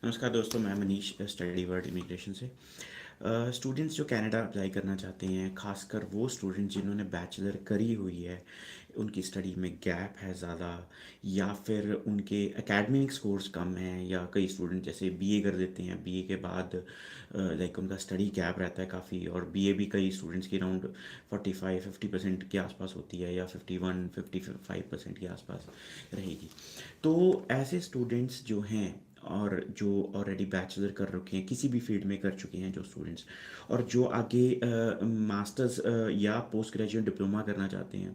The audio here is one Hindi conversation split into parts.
नमस्कार दोस्तों, मैं मनीष स्टडी वर्ल्ड इमिग्रेशन से। स्टूडेंट्स जो कनाडा अप्लाई करना चाहते हैं, खासकर वो स्टूडेंट जिन्होंने बैचलर करी हुई है, उनकी स्टडी में गैप है ज़्यादा, या फिर उनके एकेडमिक स्कोर्स कम हैं, या कई स्टूडेंट जैसे बीए कर देते हैं, बीए के बाद लाइक उनका स्टडी गैप रहता है काफ़ी, और बीए भी कई स्टूडेंट्स की अराउंड 45-50% के आसपास होती है, या 51-55% के आसपास रहेगी। तो ऐसे स्टूडेंट्स जो हैं और जो ऑलरेडी बैचलर कर रखे हैं, किसी भी फील्ड में कर चुके हैं जो स्टूडेंट्स, और जो आगे मास्टर्स या पोस्ट ग्रेजुएट डिप्लोमा करना चाहते हैं,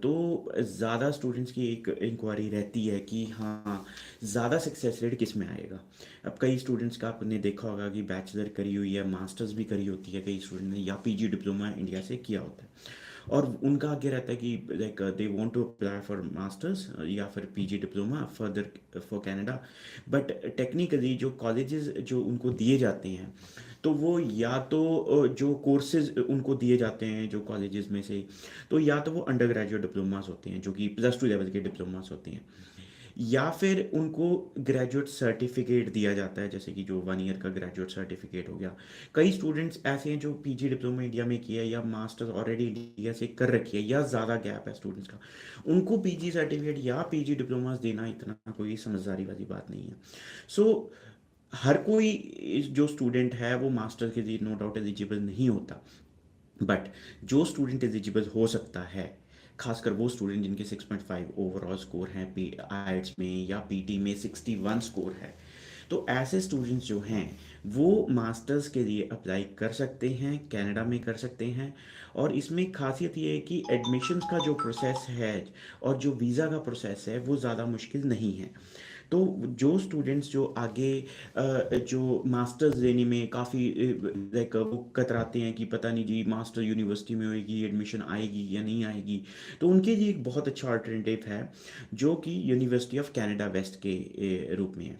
तो ज़्यादा स्टूडेंट्स की एक इंक्वायरी रहती है कि हाँ, ज़्यादा सक्सेस रेट किस में आएगा। अब कई स्टूडेंट्स का आपने देखा होगा कि बैचलर करी हुई है, मास्टर्स भी करी होती है, कई स्टूडेंट ने या पीजी डिप्लोमा इंडिया से किया होता है, और उनका आगे रहता है कि like they want to apply for masters या फिर PG diploma further for Canada. But technically जो कॉलेजेस जो उनको दिए जाते हैं, तो वो या तो जो कोर्सेज उनको दिए जाते हैं जो कॉलेजेस में से, तो या तो वो अंडर ग्रेजुएट डिप्लोमास होते हैं जो कि +2 लेवल के डिप्लोमास होते हैं, या फिर उनको ग्रेजुएट सर्टिफिकेट दिया जाता है, जैसे कि जो 1 ईयर का ग्रेजुएट सर्टिफिकेट हो गया। कई स्टूडेंट्स ऐसे हैं जो पीजी डिप्लोमा इंडिया में किया है, या मास्टर्स ऑलरेडी इंडिया से कर रखी है, या ज़्यादा गैप है स्टूडेंट्स का, उनको पीजी सर्टिफिकेट या पीजी डिप्लोमास देना इतना कोई समझदारी वाली बात नहीं है। सो हर कोई जो स्टूडेंट है वो मास्टर के लिए नो डाउट एलिजिबल नहीं होता, बट जो स्टूडेंट एलिजिबल हो सकता है, खासकर वो स्टूडेंट जिनके 6.5 ओवरऑल स्कोर हैं पी आइट्स में, या पीटी में 61 स्कोर है, तो ऐसे स्टूडेंट्स जो हैं वो मास्टर्स के लिए अप्लाई कर सकते हैं, कनाडा में कर सकते हैं। और इसमें खासियत ये है कि एडमिशन्स का जो प्रोसेस है और जो वीज़ा का प्रोसेस है वो ज़्यादा मुश्किल नहीं है। तो जो स्टूडेंट्स जो आगे जो मास्टर्स लेने में काफ़ी लाइक वो कतराते हैं कि पता नहीं जी मास्टर यूनिवर्सिटी में होएगी, एडमिशन आएगी या नहीं आएगी, तो उनके लिए एक बहुत अच्छा अल्टरनेटिव है जो कि यूनिवर्सिटी ऑफ कनाडा वेस्ट के रूप में है,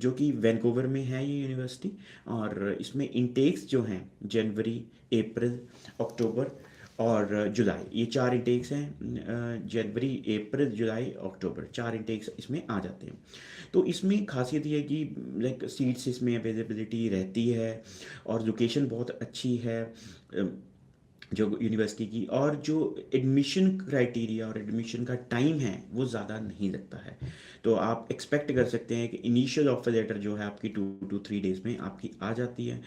जो कि वैनकूवर में है ये यूनिवर्सिटी। और इसमें इंटेक्स जो हैं जनवरी, अप्रैल, अक्टूबर और जुलाई, ये 4 इंटेक्स हैं। जनवरी, अप्रैल, जुलाई, अक्टूबर, 4 इंटेक्स इसमें आ जाते हैं। तो इसमें खासियत ये है कि लाइक सीट्स इसमें अवेलेबिलिटी रहती है, और लोकेशन बहुत अच्छी है जो यूनिवर्सिटी की, और जो एडमिशन क्राइटेरिया और एडमिशन का टाइम है वो ज़्यादा नहीं लगता है। तो आप एक्सपेक्ट कर सकते हैं कि इनिशियल ऑफर लेटर जो है आपकी 2 to 3 डेज़ में आपकी आ जाती है।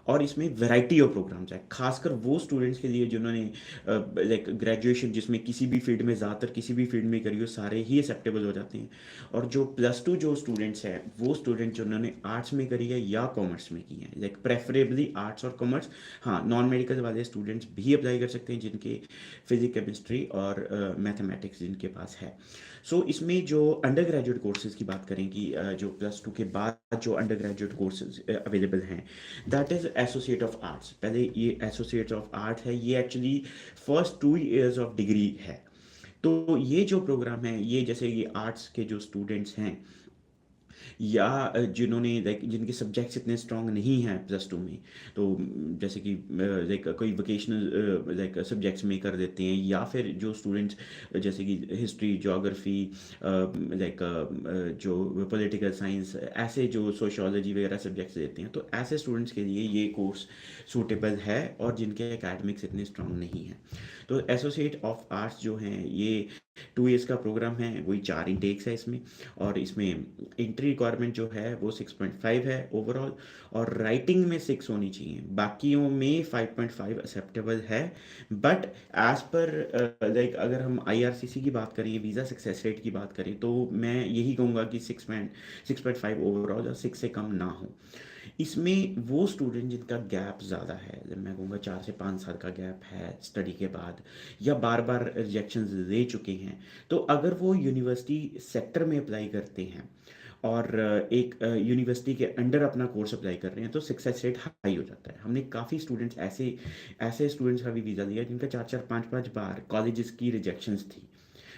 और इसमें वैरायटी ऑफ प्रोग्राम्स है, खासकर वो स्टूडेंट्स के लिए जिन्होंने लाइक ग्रेजुएशन जिसमें किसी भी फील्ड में, ज़्यादातर किसी भी फील्ड में करी हो, सारे ही एक्सेप्टेबल हो जाते हैं। और जो +2 जो स्टूडेंट्स हैं, वो स्टूडेंट जिन्होंने आर्ट्स में करी है या कॉमर्स में की है, लाइक प्रेफरेबली आर्ट्स और कॉमर्स। हाँ, नॉन मेडिकल वाले स्टूडेंट्स भी अप्लाई कर सकते हैं जिनके फिजिक्स, केमिस्ट्री और मैथमेटिक्स जिनके पास है। सो इसमें जो अंडर ग्रेजुएट कोर्सेज की बात करें कि जो +2 के बाद जो अंडर ग्रेजुएट कोर्सेज अवेलेबल हैं, that is associate of arts. पहले ये एसोसिएट ऑफ आर्ट है, ये actually first 2 years of degree है। तो ये जो प्रोग्राम है, ये जैसे ये आर्ट्स के जो स्टूडेंट्स हैं, या जिन्होंने लाइक जिनके सब्जेक्ट्स इतने स्ट्रांग नहीं हैं +2 में, तो जैसे कि लाइक कोई वोकेशनल लाइक सब्जेक्ट्स में कर देते हैं, या फिर जो स्टूडेंट्स जैसे कि हिस्ट्री, जोग्राफी, लाइक जो पॉलिटिकल साइंस, ऐसे जो सोशियोलॉजी वगैरह सब्जेक्ट्स देते हैं, तो ऐसे स्टूडेंट्स के लिए ये कोर्स सूटेबल है, और जिनके एकेडमिक्स इतने स्ट्रांग नहीं हैं। तो एसोसिएट ऑफ आर्ट्स जो हैं, ये 2 ईयर्स का प्रोग्राम है, वही 4 इंटेक्स है इसमें। और इसमें एंट्री रिक्वायरमेंट जो है वो 6.5 है ओवरऑल, और राइटिंग में 6 होनी चाहिए, बाकियों में 5.5 एक्सेप्टेबल है। बट एज पर लाइक अगर हम आईआरसीसी की बात करें, वीज़ा सक्सेस रेट की बात करें, तो मैं यही कहूँगा कि 6.5 ओवरऑल और 6 से कम ना हो। इसमें वो स्टूडेंट जिनका गैप ज़्यादा है, जब मैं कहूँगा 4 से 5 साल का गैप है स्टडी के बाद, या बार बार रिजेक्शन ले चुके हैं, तो अगर वो यूनिवर्सिटी सेक्टर में अप्लाई करते हैं और एक यूनिवर्सिटी के अंडर अपना कोर्स अप्लाई कर रहे हैं, तो सक्सेस रेट हाई हो जाता है। हमने काफ़ी स्टूडेंट्स ऐसे ऐसे स्टूडेंट्स का भी वीज़ा लिया जिनका 4-4 5-5 बार कॉलेजेस की रिजेक्शंस थी।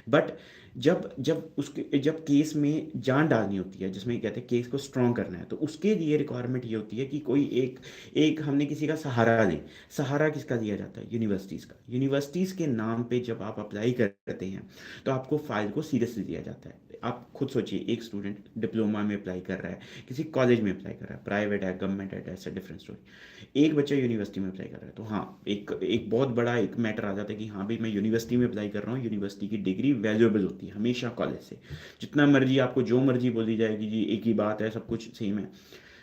बट जब केस में जान डालनी होती है, जिसमें कहते हैं केस को स्ट्रॉन्ग करना है, तो उसके लिए रिक्वायरमेंट ये होती है कि कोई एक एक हमने किसी का सहारा दें। सहारा किसका दिया जाता है? यूनिवर्सिटीज़ का। यूनिवर्सिटीज़ के नाम पे जब आप अप्लाई करते हैं तो आपको फाइल को सीरियसली लिया जाता है। आप खुद सोचिए, एक स्टूडेंट डिप्लोमा में अप्लाई कर रहा है, किसी कॉलेज में अप्लाई कर रहा है, प्राइवेट है, गवर्नमेंट है, दैट्स अ डिफरेंट स्टोरी। एक बच्चा यूनिवर्सिटी में अप्लाई कर रहा है, तो हाँ, एक एक बहुत बड़ा एक मैटर आ जाता है कि हाँ भाई, मैं यूनिवर्सिटी में अप्लाई कर रहा हूँ, यूनिवर्सिटी की डिग्री वैल्यूएबल होती है हमेशा कॉलेज से। जितना मर्जी आपको जो मर्जी बोली जाएगी जी एक ही बात है, सब कुछ सेम है,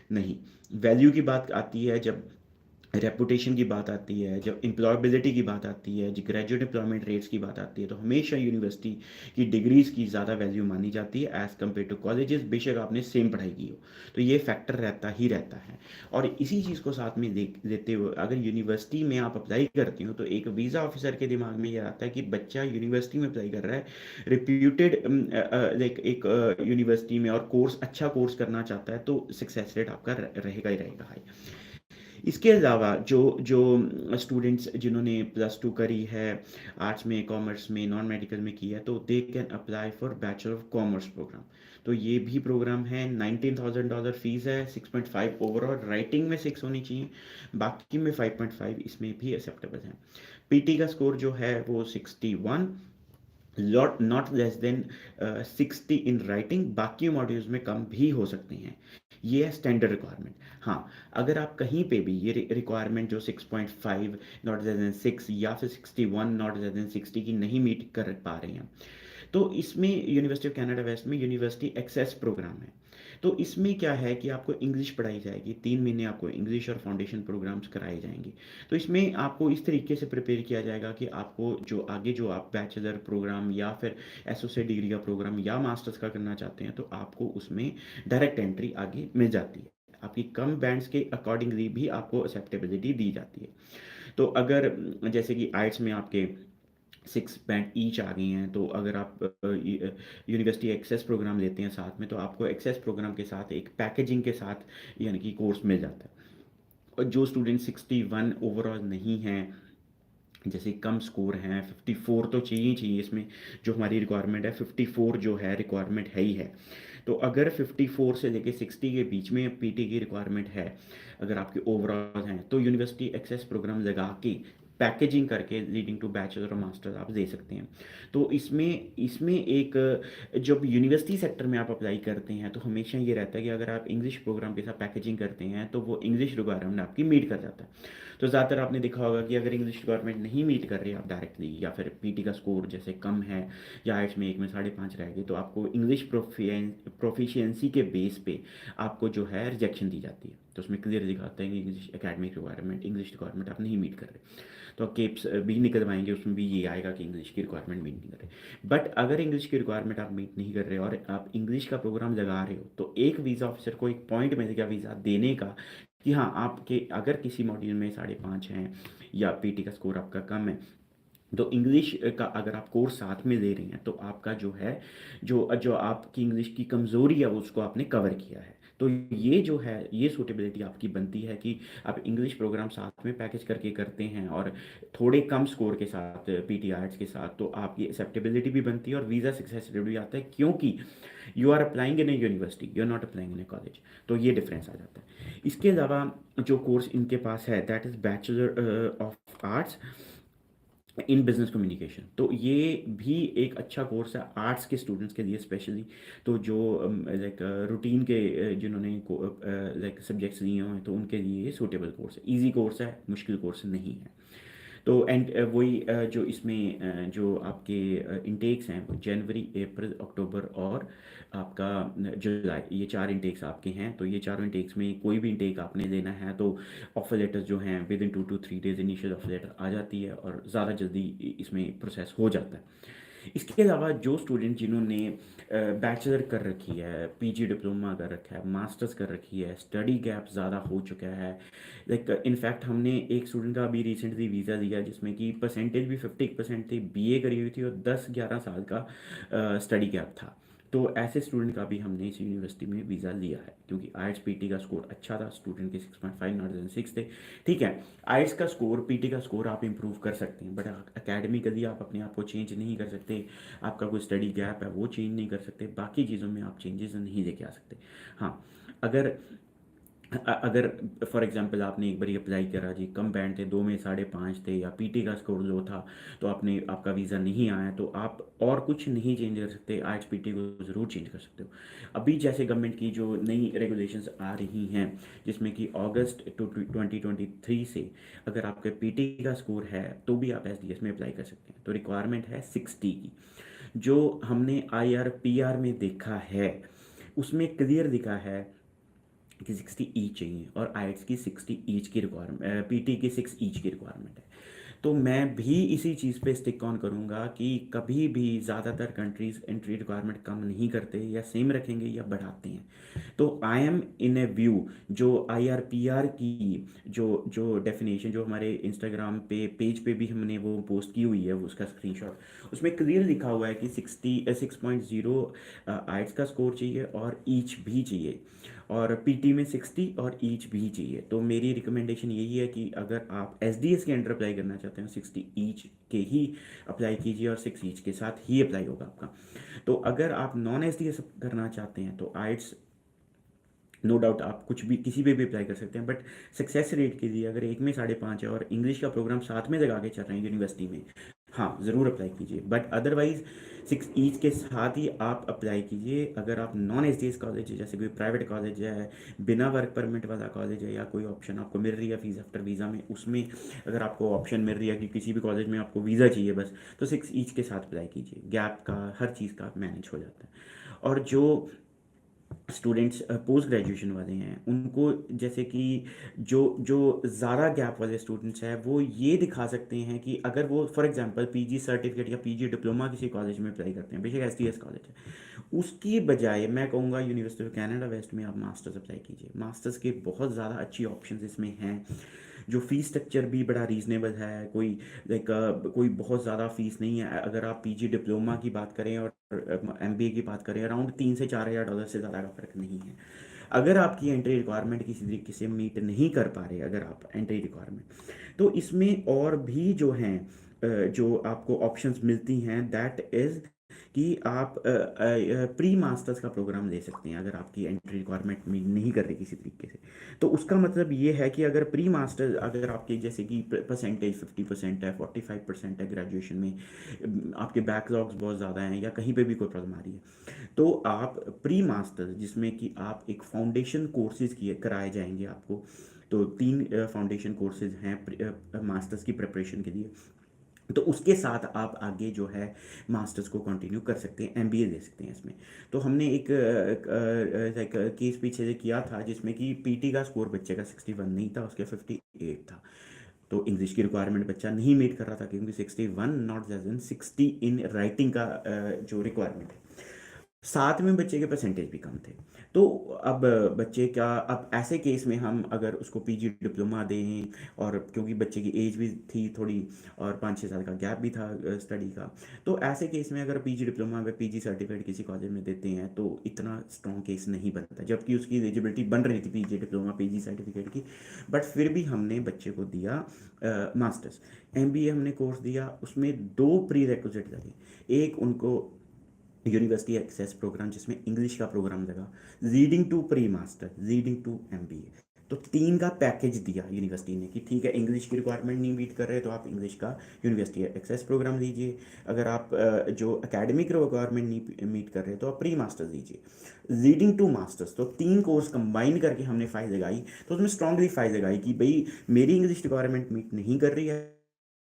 नहीं। वैल्यू की बात आती है जब, रेपुटेशन की बात आती है, जब एम्प्लॉयबिलिटी की बात आती है, जब ग्रेजुएट एम्प्लॉयमेंट रेट्स की बात आती है, तो हमेशा यूनिवर्सिटी की डिग्रीज़ की ज़्यादा वैल्यू मानी जाती है एज़ कम्पेयर टू कॉलेजेस, बेशक आपने सेम पढ़ाई की हो। तो ये फैक्टर रहता ही रहता है। और इसी चीज़ को साथ में देख लेते हुए, अगर यूनिवर्सिटी में आप अप्लाई करती हो, तो एक वीज़ा ऑफिसर के दिमाग में ये आता है कि बच्चा यूनिवर्सिटी में अप्लाई कर रहा है, रिप्यूटेड लाइक एक यूनिवर्सिटी में, और कोर्स अच्छा कोर्स करना चाहता है, तो सक्सेस रेट आपका रहेगा ही रहेगा हाई। इसके अलावा जो जो स्टूडेंट्स जिन्होंने प्लस टू करी है, आर्ट्स में, कॉमर्स में, नॉन मेडिकल में की है, तो they can apply for bachelor of commerce program. तो ये भी प्रोग्राम है, $19,000 फीस है, 6.5 ओवरऑल, राइटिंग में 6 होनी चाहिए, बाकी में 5.5, इसमें भी एक्सेप्टेबल है। पीटी का स्कोर जो है वो 61, not less than 60 in writing, बाकी मॉड्यूल्स में कम भी हो सकते हैं। ये है स्टैंडर्ड रिक्वायरमेंट। हाँ, अगर आप कहीं पे भी ये रिक्वायरमेंट जो 6.5 नॉट लेस देन 6 या फिर 61 नॉट लेस देन 60 की नहीं मीट कर पा रहे हैं, तो इसमें यूनिवर्सिटी ऑफ कनाडा वेस्ट में यूनिवर्सिटी एक्सेस प्रोग्राम है। तो इसमें क्या है कि आपको इंग्लिश पढ़ाई जाएगी, 3 महीने आपको इंग्लिश और फाउंडेशन प्रोग्राम्स कराए जाएंगे। तो इसमें आपको इस तरीके से प्रिपेयर किया जाएगा कि आपको जो आगे जो आप बैचलर प्रोग्राम या फिर एसोसिएट डिग्री का प्रोग्राम या मास्टर्स का करना चाहते हैं, तो आपको उसमें डायरेक्ट एंट्री आगे मिल जाती है। आपकी कम बैंड्स के अकॉर्डिंगली भी आपको एक्सेप्टेबिलिटी दी जाती है। तो अगर जैसे कि आइट्स में आपके 6 बैंड ईच आ गई हैं, तो अगर आप यूनिवर्सिटी एक्सेस प्रोग्राम लेते हैं साथ में, तो आपको एक्सेस प्रोग्राम के साथ एक पैकेजिंग के साथ यानी कि कोर्स मिल जाता है। और जो स्टूडेंट 61 ओवरऑल नहीं हैं, जैसे कम स्कोर हैं, 54 तो चाहिए ही चाहिए इसमें, जो हमारी रिक्वायरमेंट है 54 जो है रिक्वायरमेंट है ही है। तो अगर 54 से लेके 60 के बीच में पीटी की रिक्वायरमेंट है, अगर आपके ओवरऑल हैं, तो यूनिवर्सिटी एक्सेस प्रोग्राम लगा के पैकेजिंग करके लीडिंग टू बैचलर और मास्टर आप दे सकते हैं। तो इसमें इसमें एक, जब यूनिवर्सिटी सेक्टर में आप अप्लाई करते हैं, तो हमेशा ये रहता है कि अगर आप इंग्लिश प्रोग्राम के साथ पैकेजिंग करते हैं, तो वो इंग्लिश रिक्वायरमेंट आपकी मीट कर जाता है। तो ज़्यादातर आपने देखा होगा कि अगर इंग्लिश रिक्वायरमेंट नहीं मीट कर रहे आप डायरेक्टली, या फिर पीटी का स्कोर जैसे कम है, या आइट्स में 1 में 5.5 रह गए, तो आपको इंग्लिश प्रोफिशिएंसी के बेस पे आपको जो है रिजेक्शन दी जाती है। तो उसमें क्लियर दिखाता है कि English academic requirement, English requirement आप नहीं मीट कर रहे, तो केप्स भी निकलवाएंगे, उसमें भी ये आएगा कि इंग्लिश की रिक्वायरमेंट मीट नहीं कर रहे। बट अगर इंग्लिश की रिक्वायरमेंट आप मीट नहीं कर रहे और आप इंग्लिश का प्रोग्राम लगा रहे हो, तो एक वीज़ा ऑफिसर को एक पॉइंट मिलेगा वीज़ा देने का कि हाँ, आपके अगर किसी मॉड्यूल में 5.5 हैं या पीटी का स्कोर आपका कम है, तो इंग्लिश का अगर आप कोर्स साथ में ले रहे हैं, तो आपका जो है, जो जो आपकी इंग्लिश की कमज़ोरी है, वो उसको आपने कवर किया है। तो ये जो है, ये सूटेबिलिटी आपकी बनती है कि आप इंग्लिश प्रोग्राम साथ में पैकेज करके करते हैं, और थोड़े कम स्कोर के साथ पीटी आर्ट्स के साथ, तो आपकी एक्सेप्टेबिलिटी भी बनती है और वीज़ा सक्सेस रेट भी आता है, क्योंकि you are applying in a university, you are not applying in a college. तो ये डिफरेंस आ जाता है। इसके अलावा जो कोर्स इनके पास है, that is bachelor of arts in business communication. तो ये भी एक अच्छा कोर्स है आर्ट्स के स्टूडेंट्स के लिए स्पेशली। तो जो लाइक रूटीन के जिन्होंने लाइक सब्जेक्ट्स लिए हुए हैं, तो उनके लिए ये सूटेबल कोर्स है, इजी कोर्स है, मुश्किल कोर्स नहीं है। तो एंड वही जो इसमें जो आपके इंटेक्स हैं, वो जनवरी, अप्रैल, अक्टूबर और आपका जुलाई, ये 4 इंटेक्स आपके हैं। तो ये चारों इंटेक्स में कोई भी इंटेक आपने लेना है, तो ऑफर लेटर्स जो हैं within 2 to 3 days initial offer letter आ जाती है, और ज़्यादा जल्दी इसमें प्रोसेस हो जाता है। इसके अलावा जो स्टूडेंट जिन्होंने बैचलर कर रखी है, पीजी डिप्लोमा कर रखा है, मास्टर्स कर रखी है, स्टडी गैप ज़्यादा हो चुका है, लाइक इनफैक्ट हमने एक स्टूडेंट का अभी रिसेंटली वीज़ा दिया जिसमें कि परसेंटेज भी 50% थी, बीए करी हुई थी और 10-11 साल का स्टडी गैप था। तो ऐसे स्टूडेंट का भी हमने इस यूनिवर्सिटी में वीज़ा लिया है, क्योंकि आइट्स पीटी का स्कोर अच्छा था, स्टूडेंट के 6.5 नॉट देन 6 थे। ठीक है, आइट्स का स्कोर, पीटी का स्कोर आप इंप्रूव कर सकते हैं, बट अकेडमिकली आप अपने आप को चेंज नहीं कर सकते। आपका कोई स्टडी गैप है वो चेंज नहीं कर सकते, बाकी चीज़ों में आप चेंजेस नहीं लेके आ सकते। हाँ, अगर अगर फॉर एग्जांपल आपने एक बार अप्लाई करा जी, कम बैंड थे, 2 में 5.5 थे, या पीटी का स्कोर लो था, तो आपने आपका वीज़ा नहीं आया, तो आप और कुछ नहीं चेंज कर सकते, आइट्स पीटी को ज़रूर चेंज कर सकते हो। अभी जैसे गवर्नमेंट की जो नई रेगुलेशंस आ रही हैं, जिसमें कि अगस्त 2023 से अगर आपके पीटी का स्कोर है तो भी आप एसडीएस में अप्लाई कर सकते हैं। तो रिक्वायरमेंट है 60 की। जो हमने आईआर पीआर में देखा है उसमें क्लियर दिखा है कि 60 ईच चाहिए, और आइट्स की 60 ईच की रिक्वायरमेंट, पीटी की 6 ईच की रिक्वायरमेंट है। तो मैं भी इसी चीज़ पे स्टिक ऑन करूँगा कि कभी भी ज़्यादातर कंट्रीज़ एंट्री रिक्वायरमेंट कम नहीं करते, या सेम रखेंगे या बढ़ाते हैं। तो I M in A view, जो आईआरपीआर की जो जो डेफिनेशन जो हमारे इंस्टाग्राम पे पेज पे भी हमने वो पोस्ट की हुई है, वो उसका स्क्रीनशॉट, उसमें क्लियर लिखा हुआ है कि 6.0 आइट्स का स्कोर चाहिए और ईच भी चाहिए, और पीटी में 60 और ईच भी चाहिए। तो मेरी रिकमेंडेशन यही है कि अगर आप एसडीएस के अंडर अप्लाई करना चाहते हैं 60 ईच के ही अप्लाई कीजिए, और 6 ईच के साथ ही अप्लाई होगा आपका। तो अगर आप नॉन एसडीएस करना चाहते हैं तो आइट्स नो डाउट आप कुछ भी किसी पे भी अप्लाई कर सकते हैं, बट सक्सेस रेट के लिए अगर एक में 5.5 है और इंग्लिश का प्रोग्राम साथ में लगा के चल रहे हैं यूनिवर्सिटी में, हाँ ज़रूर अप्लाई कीजिए। बट अदरवाइज 6 ईच के साथ ही आप अप्लाई कीजिए। अगर आप non S D S college है, जैसे कोई प्राइवेट कॉलेज है, बिना वर्क परमिट वाला कॉलेज है, या कोई ऑप्शन आपको मिल रही है फीस आफ्टर वीज़ा में, उसमें अगर आपको ऑप्शन मिल रही है कि किसी भी कॉलेज में आपको वीज़ा चाहिए बस, तो 6 ईच के साथ अप्लाई कीजिए। गैप का हर चीज़ का मैनेज हो जाता है। और जो स्टूडेंट्स पोस्ट ग्रेजुएशन वाले हैं उनको, जैसे कि जो जो ज़्यादा गैप वाले स्टूडेंट्स हैं, वो ये दिखा सकते हैं कि अगर वो फॉर एग्जांपल पीजी सर्टिफिकेट या पीजी डिप्लोमा किसी कॉलेज में अप्लाई करते हैं, बेशक एसटीएस कॉलेज है, उसकी बजाय मैं कहूँगा यूनिवर्सिटी ऑफ कनाडा वेस्ट में आप मास्टर्स अप्लाई कीजिए। मास्टर्स के बहुत ज़्यादा अच्छी ऑप्शंस इसमें हैं, जो फ़ीस स्ट्रक्चर भी बड़ा रीज़नेबल है, कोई लाइक कोई बहुत ज़्यादा फ़ीस नहीं है। अगर आप पीजी डिप्लोमा की बात करें और एमबीए की बात करें, अराउंड 3 से 4 हज़ार डॉलर से ज़्यादा का फ़र्क नहीं है। अगर आपकी एंट्री रिक्वायरमेंट किसी तरीके से मीट नहीं कर पा रहे, अगर आप एंट्री रिक्वायरमेंट, तो इसमें और भी जो हैं जो आपको ऑप्शंस मिलती हैं, दैट इज़ कि आप प्री मास्टर्स का प्रोग्राम ले सकते हैं अगर आपकी एंट्री रिक्वायरमेंट मीट नहीं कर रही किसी तरीके से। तो उसका मतलब ये है कि अगर प्री मास्टर, अगर आपके जैसे कि परसेंटेज 50% है, 45% है ग्रेजुएशन में, आपके बैकलॉग्स बहुत ज़्यादा हैं, या कहीं पे भी कोई प्रॉब्लम आ रही है, तो आप प्री मास्टर्स, जिसमें कि आप एक फाउंडेशन कोर्सेज किए कराए जाएंगे आपको। तो 3 फाउंडेशन कोर्सेज हैं मास्टर्स की प्रिपरेशन के लिए। तो उसके साथ आप आगे जो है मास्टर्स को कंटिन्यू कर सकते हैं, एमबीए ले सकते हैं इसमें। तो हमने एक लाइक केस पीछे से किया था, जिसमें कि पीटी का स्कोर बच्चे का 61 नहीं था, उसके 58 था। तो इंग्लिश की रिक्वायरमेंट बच्चा नहीं मीट कर रहा था, क्योंकि 61 not less than 60 in writing का जो रिक्वायरमेंट है, साथ में बच्चे के परसेंटेज भी कम थे। तो अब बच्चे का, अब ऐसे केस में हम अगर उसको पीजी डिप्लोमा दें, और क्योंकि बच्चे की एज भी थी थोड़ी, और 5-6 साल का गैप भी था स्टडी का, तो ऐसे केस में अगर पीजी डिप्लोमा व पीजी सर्टिफिकेट किसी कॉलेज में देते हैं तो इतना स्ट्रॉन्ग केस नहीं बनता, जबकि उसकी एलिजिबिलिटी बन रही थी पीजी डिप्लोमा पीजी सर्टिफिकेट की। बट फिर भी हमने बच्चे को दिया मास्टर्स। एमबीए हमने कोर्स दिया, उसमें 2 प्री रिक्विजिट लगे। एक उनको यूनिवर्सिटी एक्सेस प्रोग्राम, जिसमें इंग्लिश का प्रोग्राम लगा, leading to pre master, leading to MBA. तो 3 का पैकेज दिया यूनिवर्सिटी ने कि ठीक है, इंग्लिश की रिक्वायरमेंट नहीं मीट कर रहे तो आप इंग्लिश का यूनिवर्सिटी एक्सेस प्रोग्राम लीजिए। अगर आप जो एकेडमिक रिक्वायरमेंट नहीं मीट कर रहे तो आप प्री मास्टर्स लीजिए, लीडिंग टू मास्टर्स। तो 3 कोर्स कंबाइन करके हमने फाइल लगाई, तो उसमें स्ट्रांगली फाइल लगाई कि भाई मेरी इंग्लिश रिक्वायरमेंट मीट नहीं कर रही है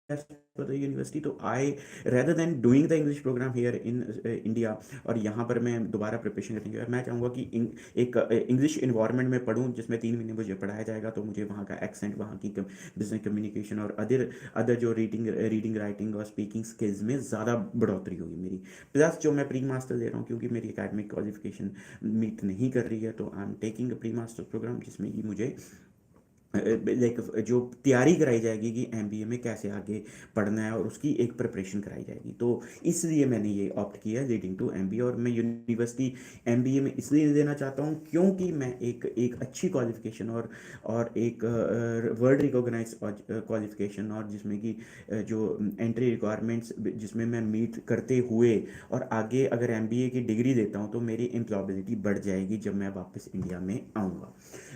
as per the university, तो आई rather than doing the English program here in India, और यहाँ पर मैं दोबारा प्रिपरेशन करने के बाद मैं चाहूँगा कि एक इंग्लिश इन्वायरमेंट में पढूँ, जिसमें 3 महीने मुझे पढ़ाया जाएगा, तो मुझे वहाँ का एक्सेंट, वहाँ की बिजनेस कम्युनिकेशन और अदर जो रीडिंग राइटिंग और स्पीकिंग स्किल्स में ज़्यादा बढ़ोतरी होगी मेरी। प्लस जो मैं प्री मास्टर ले रहा हूँ, क्योंकि मेरी एकेडमिक क्वालिफिकेशन मीट नहीं कर रही है, तो I am taking a pre master program, जिसमें कि मुझे लाइक जो तैयारी कराई जाएगी कि एमबीए में कैसे आगे पढ़ना है और उसकी एक प्रिपरेशन कराई जाएगी। तो इसलिए मैंने ये ऑप्ट किया लीडिंग टू एमबीए। और मैं यूनिवर्सिटी एमबीए में इसलिए देना चाहता हूँ क्योंकि मैं एक अच्छी क्वालिफिकेशन और एक वर्ल्ड रिकॉग्नाइज क्वालिफिकेशन, और जिसमें कि जो एंट्री रिक्वायरमेंट्स जिसमें मैं मीट करते हुए और आगे अगर एमबीए की डिग्री देता हूँ तो मेरी एम्प्लॉयबिलिटी बढ़ जाएगी जब मैं वापस इंडिया में आऊँगा।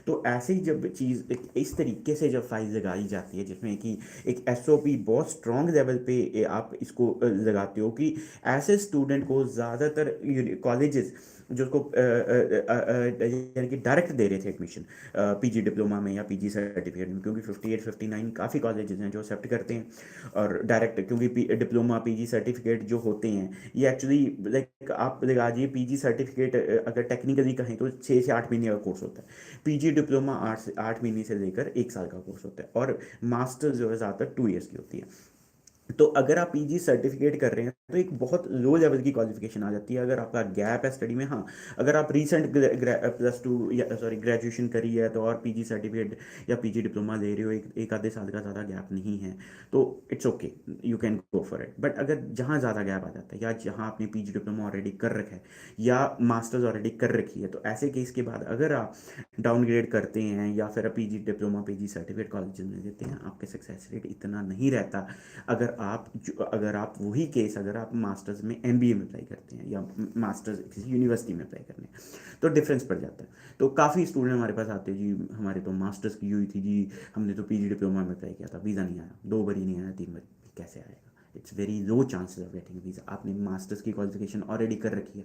तो ऐसे ही जब चीज़ इस तरीके से जब फाइल लगाई जाती है जिसमें कि एक एसओपी बहुत स्ट्रॉन्ग लेवल पे आप इसको लगाते हो कि ऐसे स्टूडेंट को ज़्यादातर कॉलेजेस जो उसको यानी कि डायरेक्ट दे रहे थे एडमिशन पीजी डिप्लोमा में या पीजी सर्टिफिकेट में, क्योंकि 58 59 काफ़ी कॉलेजेस हैं जो एक्सेप्ट करते हैं और डायरेक्ट, क्योंकि डिप्लोमा पीजी सर्टिफिकेट जो होते हैं ये एक्चुअली लाइक आप लगा दीजिए पीजी सर्टिफिकेट अगर टेक्निकली कहें तो 6 से 8 महीने का कोर्स होता है। पीजी डिप्लोमा 8 महीने से लेकर 1 साल का कोर्स होता है, और मास्टर्स जो है ज़्यादातर 2 ईयर्स की होती है। तो अगर आप पीजी सर्टिफिकेट कर रहे हैं तो एक बहुत लो लेवल की क्वालिफिकेशन आ जाती है। अगर आपका गैप है स्टडी में, हाँ, अगर आप रीसेंट +2 या सॉरी ग्रेजुएशन करी है तो और पीजी सर्टिफिकेट या पीजी डिप्लोमा ले रहे हो, एक आधे साल का ज़्यादा गैप नहीं है तो it's okay, you can go for it. But अगर जहाँ ज़्यादा गैप आ जाता है या जहाँ आपने पीजी डिप्लोमा ऑलरेडी कर रखा है या मास्टर्स ऑलरेडी कर रखी है, तो ऐसे केस के बाद अगर आप डाउनग्रेड करते हैं या फिर PG diploma PG certificate college में देते हैं, आपके सक्सेस रेट इतना नहीं रहता। अगर आप मास्टर्स में एमबीए में अप्लाई करते हैं या मास्टर्स किसी यूनिवर्सिटी में अप्लाई करने हैं तो डिफरेंस पड़ जाता है। तो काफ़ी स्टूडेंट हमारे पास आते हैं जी, हमारे तो मास्टर्स की हुई थी जी, हमने तो पीजी डिप्लोमा में अप्लाई किया था, वीज़ा नहीं आया, 2 बार ही नहीं आया, 3 बार, कैसे आएगा? It's very low chances of getting visa. आपने मास्टर्स की क्वालिफिकेशन ऑलरेडी कर रखी है।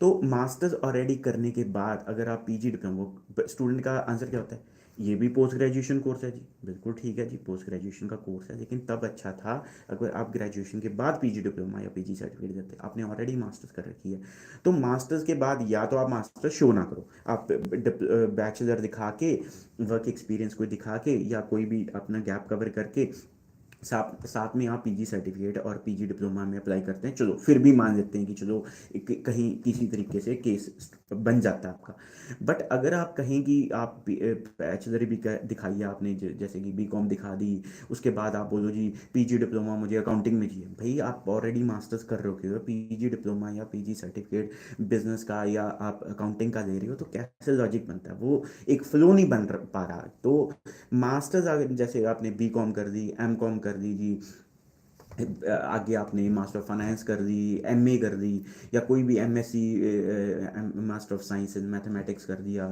तो मास्टर्स ऑलरेडी करने के बाद अगर आप पीजी डिप्लोमा, स्टूडेंट का आंसर क्या होता है? ये भी पोस्ट ग्रेजुएशन कोर्स है जी, बिल्कुल ठीक है जी, पोस्ट ग्रेजुएशन का कोर्स है, लेकिन तब अच्छा था अगर आप ग्रेजुएशन के बाद पीजी डिप्लोमा या पीजी सर्टिफिकेट देते। आपने ऑलरेडी मास्टर्स कर रखी है, तो मास्टर्स के बाद या तो आप मास्टर्स शो ना करो, आप बैचलर दिखा के, वर्क एक्सपीरियंस को दिखा के या कोई भी अपना गैप कवर करके साथ साथ में आप पीजी सर्टिफिकेट और पीजी डिप्लोमा में अप्लाई करते हैं, चलो फिर भी मान लेते हैं कि चलो कहीं किसी तरीके से केस बन जाता है आपका। बट अगर आप कहें कि आप बैचलर भी दिखाइए आपने, जैसे कि बीकॉम दिखा दी, उसके बाद आप बोलो जी पीजी डिप्लोमा मुझे अकाउंटिंग में चाहिए, भाई आप ऑलरेडी मास्टर्स कर रखे हो, पीजी डिप्लोमा या पीजी सर्टिफिकेट बिजनेस का या आप अकाउंटिंग का ले रहे हो, तो कैसे लॉजिक बनता है? वो एक फ्लो नहीं बन पा रहा। तो मास्टर्स जैसे आपने बी कॉम कर दी, एम कॉम कर दी जी, आगे आपने मास्टर ऑफ फाइनेंस कर दी, एमए कर दी, या कोई भी MSc master of science in mathematics कर दिया,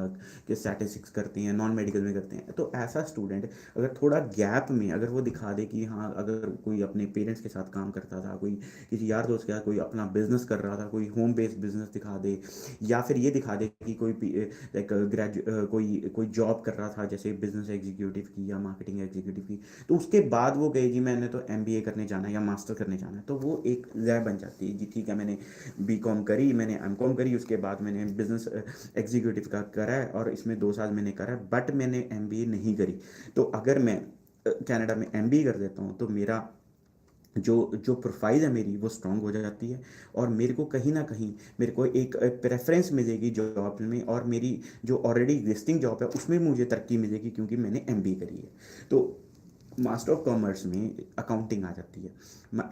कि स्टैटिस्टिक्स करते हैं, नॉन मेडिकल में करते हैं, तो ऐसा स्टूडेंट अगर थोड़ा गैप में अगर वो दिखा दे कि हाँ, अगर कोई अपने पेरेंट्स के साथ काम करता था, कोई किसी यार दोस्त के साथ कोई अपना बिजनेस कर रहा था, कोई होम बेस्ड बिजनेस दिखा दे, या फिर ये दिखा दे कि कोई लाइक कोई कोई जॉब कर रहा था जैसे बिजनेस एग्जीक्यूटिव की या मार्केटिंग एग्जीक्यूटिव की, तो उसके बाद वो गए जी मैंने तो एमबीए करने जाना है या मास्टर करने जाना है, तो वो एक लैब बन जाती है जी, ठीक है मैंने बीकॉम करी, मैंने एमकॉम करी, उसके बाद मैंने बिजनेस एग्जीक्यूटिव का करा है और इसमें 2 साल मैंने करा है, बट मैंने एमबीए नहीं करी। तो अगर मैं कनाडा में एमबीए कर देता हूँ तो मेरा जो जो प्रोफाइल है मेरी वो स्ट्रांग हो जाती है, और मेरे को कहीं ना कहीं मेरे को एक प्रेफरेंस मिलेगी जॉब में, और मेरी जो ऑलरेडी एग्जिस्टिंग जॉब है उसमें मुझे तरक्की मिलेगी क्योंकि मैंने एमबीए करी है। तो मास्टर ऑफ कॉमर्स में अकाउंटिंग आ जाती है,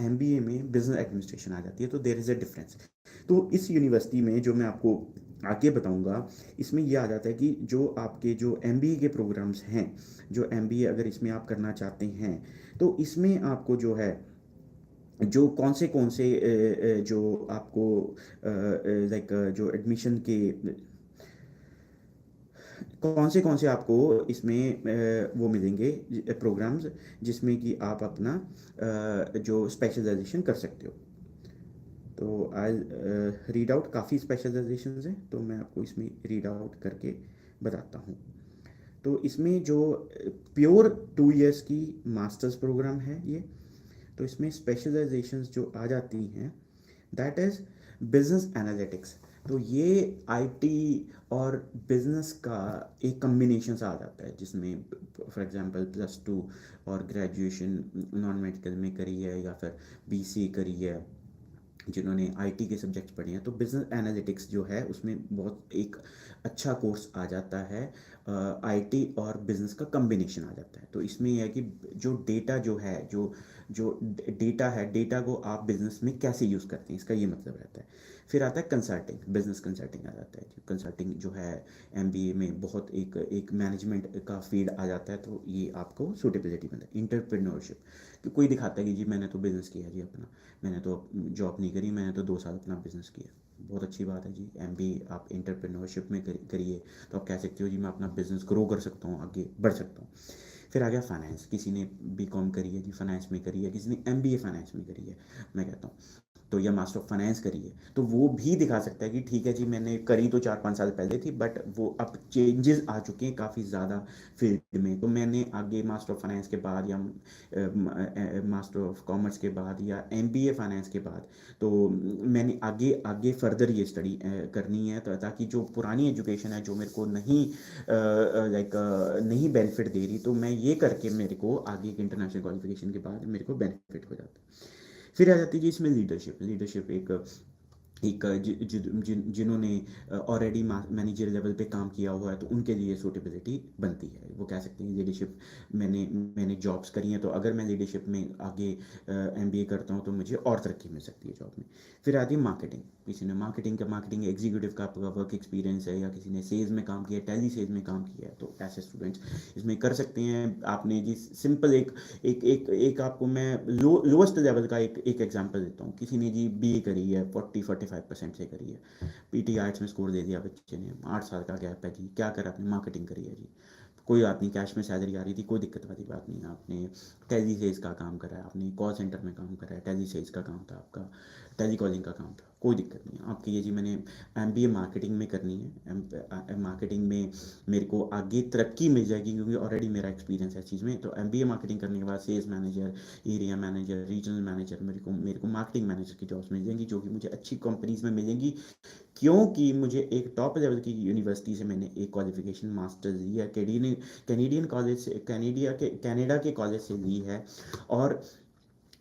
एमबीए में बिजनेस एडमिनिस्ट्रेशन आ जाती है, तो देयर इज़ अ डिफरेंस। तो इस यूनिवर्सिटी में जो मैं आपको आगे बताऊंगा, इसमें यह आ जाता है कि जो आपके जो एमबीए के प्रोग्राम्स हैं, जो एमबीए अगर इसमें आप करना चाहते हैं तो इसमें आपको जो है जो कौन से जो आपको लाइक जो एडमिशन के कौन से आपको इसमें वो मिलेंगे प्रोग्राम्स, जिसमें कि आप अपना जो स्पेशलाइजेशन कर सकते हो। तो आई रीड आउट, काफ़ी स्पेशलाइजेशंस हैं तो मैं आपको इसमें रीड आउट करके बताता हूँ। तो इसमें जो प्योर 2 इयर्स की मास्टर्स प्रोग्राम है ये, तो इसमें स्पेशलाइजेशंस जो आ जाती हैं दैट इज़ बिजनेस एनालिटिक्स। तो ये आईटी और बिजनेस का एक कम्बिनेशन सा आ जाता है, जिसमें फॉर एग्जांपल +2 और ग्रेजुएशन नॉन मेडिकल में करी है या फिर बीसी करी है जिन्होंने आईटी के सब्जेक्ट्स पढ़े हैं, तो बिजनेस एनालिटिक्स जो है उसमें बहुत एक अच्छा कोर्स आ जाता है। आईटी और बिजनेस का कम्बिनेशन आ जाता है। तो इसमें यह है कि जो डेटा जो है, जो डेटा है, डेटा को आप बिजनेस में कैसे यूज़ करते हैं, इसका ये मतलब रहता है। फिर आता है कंसल्टिंग, बिजनेस कंसल्टिंग आ जाता है। कंसल्टिंग जो है एमबीए में बहुत एक एक मैनेजमेंट का फील्ड आ जाता है, तो ये आपको सूटेबिलिटी बनता है। इंटरप्रेन्योरशिप, कि कोई दिखाता है कि जी मैंने तो बिज़नेस किया जी अपना, मैंने तो जॉब नहीं करी, मैंने तो 2 साल अपना बिजनेस किया। बहुत अच्छी बात है जी, एमबीए आप इंटरप्रेन्योरशिप में करिए, तो आप कह सकते हो जी मैं अपना बिजनेस ग्रो कर सकता हूँ, आगे बढ़ सकता हूँ। फिर आ गया फाइनेंस, किसी ने बीकॉम करी है जी, फाइनेंस में करी है, किसी ने एमबीए फाइनेंस में करी है, मैं कहता हूँ तो, या मास्टर ऑफ फाइनेंस करी है, तो वो भी दिखा सकता है कि ठीक है जी मैंने करी तो 4-5 साल पहले थी, बट वो अब चेंजेस आ चुके हैं काफ़ी ज़्यादा फील्ड में, तो मैंने आगे मास्टर ऑफ फाइनेंस के बाद या मास्टर ऑफ कॉमर्स के बाद या एमबीए फाइनेंस के बाद, तो मैंने आगे आगे फर्दर ये स्टडी करनी है, तो ताकि जो पुरानी एजुकेशन है जो मेरे को नहीं लाइक नहीं बेनिफिट दे रही, तो मैं ये करके मेरे को आगे एक इंटरनेशनल क्वालिफिकेशन के बाद मेरे को बेनिफिट हो जाता है। फिर आ जाती है जी इसमें लीडरशिप। लीडरशिप एक जिन्होंने ऑलरेडी मैनेजर लेवल पे काम किया हुआ है, तो उनके लिए सूटेबिलिटी बनती है। वो कह सकते हैं लीडरशिप, मैंने जॉब्स करी हैं, तो अगर मैं लीडरशिप में आगे एमबीए करता हूँ तो मुझे और तरक्की मिल सकती है जॉब में। फिर आती है मार्केटिंग, किसी ने मार्केटिंग एग्जीक्यूटिव का आपका वर्क एक्सपीरियंस है, या किसी ने सेल्स में काम किया है, टेली सेल्स में काम किया है, तो ऐसे स्टूडेंट्स इसमें कर सकते हैं। आपने जी सिंपल एक एक एक एक आपको मैं लोएस्ट लेवल का एक एग्जांपल देता हूँ। किसी ने जी बीए करी है, 40-45% से करी है, पीटी आर्ट्स में स्कोर दे दिया बच्चे ने, 8 साल का गैप है जी, क्या करा आपने, मार्केटिंग करी है जी, कोई बात नहीं, कैश में सैलरी आ रही थी, कोई दिक्कत वाली बात नहीं। आपने टेली सेल्स का काम करा है, आपने कॉल सेंटर में काम करा है, टेली सेल्स का काम था आपका, टेली कॉलिंग का काम था, कोई दिक्कत नहीं आपकी। ये जी मैंने एमबीए मार्केटिंग में करनी है, मार्केटिंग में मेरे को आगे तरक्की मिल जाएगी क्योंकि ऑलरेडी मेरा एक्सपीरियंस है इस चीज़ में। तो एमबीए मार्केटिंग करने के बाद sales manager, area manager, regional manager, मेरे को मार्केटिंग मैनेजर की जॉब्स मिल जाएंगी, जो कि मुझे अच्छी कंपनीज में मिलेंगी, क्योंकि मुझे एक टॉप लेवल की यूनिवर्सिटी से मैंने एक क्वालिफिकेशन मास्टर्स ली है, कैनेडियन कॉलेज से, कनाडा के कॉलेज से ली है। और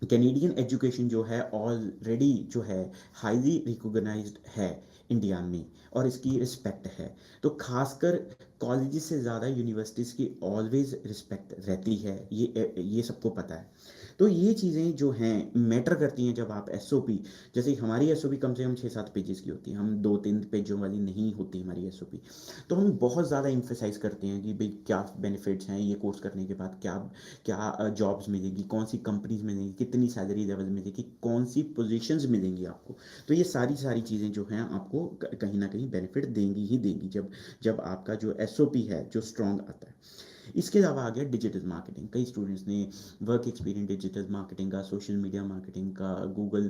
कैनेडियन एजुकेशन जो है ऑलरेडी जो है हाईली रिकॉग्नाइज्ड है इंडिया में, और इसकी रिस्पेक्ट है। तो खासकर कॉलेजेस से ज़्यादा यूनिवर्सिटीज़ की ऑलवेज रिस्पेक्ट रहती है, ये सबको पता है। तो ये चीज़ें जो हैं मैटर करती हैं जब आप एसओपी, जैसे हमारी एसओपी कम से कम 6-7 पेजेस की होती है, हम 2-3 पेजों वाली नहीं होती हमारी एसओपी। तो हम बहुत ज़्यादा इम्फेसाइज करते हैं कि भाई क्या बेनिफिट्स हैं, ये कोर्स करने के बाद क्या क्या जॉब्स मिलेगी, कौन सी कंपनीज मिलेंगी, कितनी सैलरी लेवल मिलेगी, कौन सी पोजीशंस मिलेंगी आपको। तो ये सारी सारी चीज़ें जो हैं आपको कहीं ना कहीं बेनिफिट देंगी ही देंगी, जब जब आपका जो एसओपी है जो स्ट्रॉन्ग आता है। इसके अलावा आ गया डिजिटल मार्केटिंग। कई स्टूडेंट्स ने वर्क एक्सपीरियंस डिजिटल मार्केटिंग का, सोशल मीडिया मार्केटिंग का, गूगल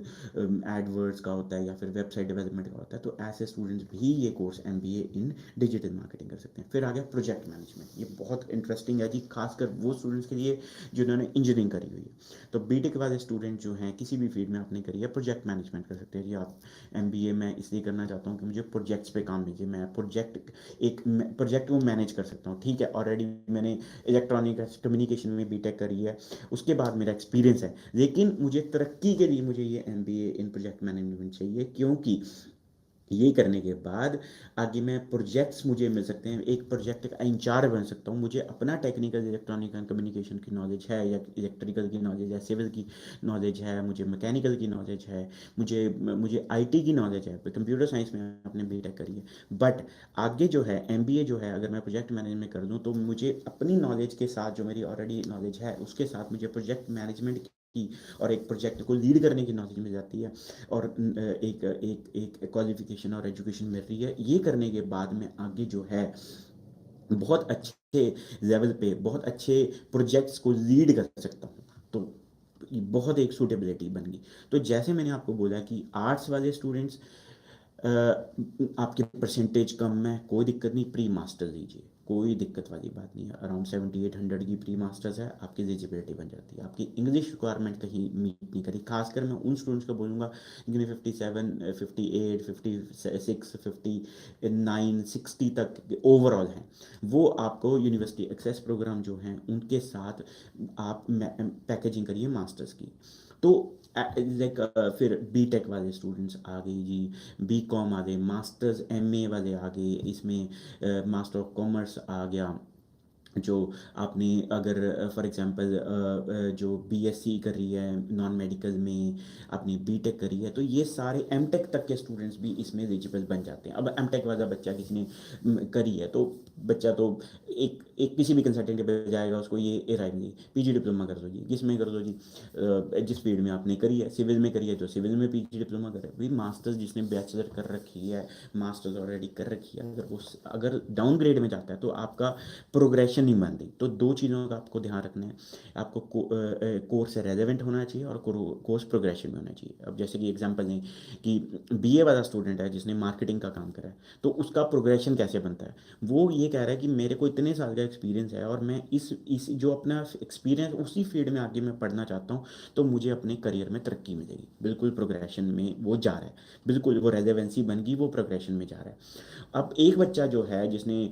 एडवर्ड्स का होता है, या फिर वेबसाइट डेवलपमेंट का होता है, तो ऐसे स्टूडेंट्स भी ये course MBA in digital marketing कर सकते हैं। फिर आ गया प्रोजेक्ट मैनेजमेंट, ये बहुत इंटरेस्टिंग है जी, खासकर वो स्टूडेंट्स के लिए जिन्होंने इंजीनियरिंग करी हुई है। तो बीटेक वाले स्टूडेंट जो हैं किसी भी फील्ड में आपने करी है, प्रोजेक्ट मैनेजमेंट कर सकते हैं जी आप। एमबीए मैं इसलिए करना चाहता हूँ कि मुझे प्रोजेक्ट्स पे काम लीजिए, मैं एक प्रोजेक्ट को मैनेज कर सकता हूँ। ठीक है, ऑलरेडी मैंने इलेक्ट्रॉनिक कम्युनिकेशन में बीटेक करी है, उसके बाद मेरा एक्सपीरियंस है, लेकिन मुझे तरक्की के लिए मुझे ये एमबीए इन प्रोजेक्ट मैनेजमेंट चाहिए, क्योंकि ये करने के बाद आगे मैं प्रोजेक्ट्स मुझे मिल सकते हैं, एक प्रोजेक्ट का इंचार्ज बन सकता हूँ। मुझे अपना टेक्निकल इलेक्ट्रॉनिक एंड कम्युनिकेशन की नॉलेज है, या इलेक्ट्रिकल की नॉलेज है, सिविल की नॉलेज है, मुझे मैकेनिकल की नॉलेज है, मुझे मुझे आईटी की नॉलेज है, कंप्यूटर साइंस में आपने बीटेक करी है। बट आगे जो है एमबीए जो है, अगर मैं प्रोजेक्ट मैनेजमेंट कर दूँ, तो मुझे अपनी नॉलेज के साथ, जो मेरी ऑलरेडी नॉलेज है उसके साथ, मुझे प्रोजेक्ट मैनेजमेंट की और एक प्रोजेक्ट को लीड करने की नॉलेज मिल जाती है, और एक एक एक क्वालिफिकेशन और एजुकेशन मिल रही है। ये करने के बाद मैं आगे जो है बहुत अच्छे लेवल पे बहुत अच्छे प्रोजेक्ट्स को लीड कर सकता हूँ। तो बहुत एक सूटेबिलिटी बन गई। तो जैसे मैंने आपको बोला कि आर्ट्स वाले स्टूडेंट्स, आपके परसेंटेज कम है, कोई दिक्कत नहीं, प्री मास्टर लीजिए, कोई दिक्कत वाली बात नहीं है। अराउंड 7,800 की प्री मास्टर्स है, आपकी एलिजिबिलिटी बन जाती है। आपकी इंग्लिश रिक्वायरमेंट कहीं मीट नहीं करी, खासकर मैं उन स्टूडेंट्स को बोलूँगा जिनमें 57, 58, 56, 59, 60 तक ओवरऑल हैं। वो आपको यूनिवर्सिटी एक्सेस प्रोग्राम जो हैं उनके साथ आप पैकेजिंग करिए मास्टर्स की। तो लाइक फिर बीटेक वाले स्टूडेंट्स आ गए जी, बीकॉम आ गए, मास्टर्स एमए वाले आ गए, इसमें मास्टर ऑफ कॉमर्स आ गया। जो आपने अगर फॉर एग्जांपल जो बीएससी कर रही है नॉन मेडिकल में, आपने बीटेक करी है, तो ये सारे एमटेक तक के स्टूडेंट्स भी इसमें एलिजिबल बन जाते हैं। अब एमटेक वाला बच्चा किसी ने करी है, तो बच्चा तो एक एक किसी भी कंसल्टेंट के पास जाएगा, उसको ये राय मिलेगी, पीजी डिप्लोमा कर दो जी, किस में कर दो जी, जिस फील्ड में आपने करी है, सिविल में करी है तो सिविल में पीजी डिप्लोमा करे भाई। मास्टर्स जिसने बैचलर कर रखी है, मास्टर्स ऑलरेडी कर रखी है, अगर डाउन ग्रेड में जाता है तो आपका प्रोग्रेशन नहीं बन रही। तो दो चीज़ों का आपको ध्यान रखना है, आपको कोर्स से रेलेवेंट होना चाहिए और कोर्स प्रोग्रेशन में होना चाहिए। अब जैसे कि एग्जांपल दें कि बीए वाला स्टूडेंट है जिसने मार्केटिंग का काम करा है, तो उसका प्रोग्रेशन कैसे बनता है, वो ये कह रहा है कि मेरे को इतने साल का एक्सपीरियंस है और मैं इस जो अपना एक्सपीरियंस उसी फील्ड में आगे मैं पढ़ना चाहता हूँ, तो मुझे अपने करियर में तरक्की मिलेगी। बिल्कुल प्रोग्रेशन में वो जा रहा है, बिल्कुल वो रेलेवेंसी बन गई, वो प्रोग्रेशन में जा रहा है। अब एक बच्चा जो है जिसने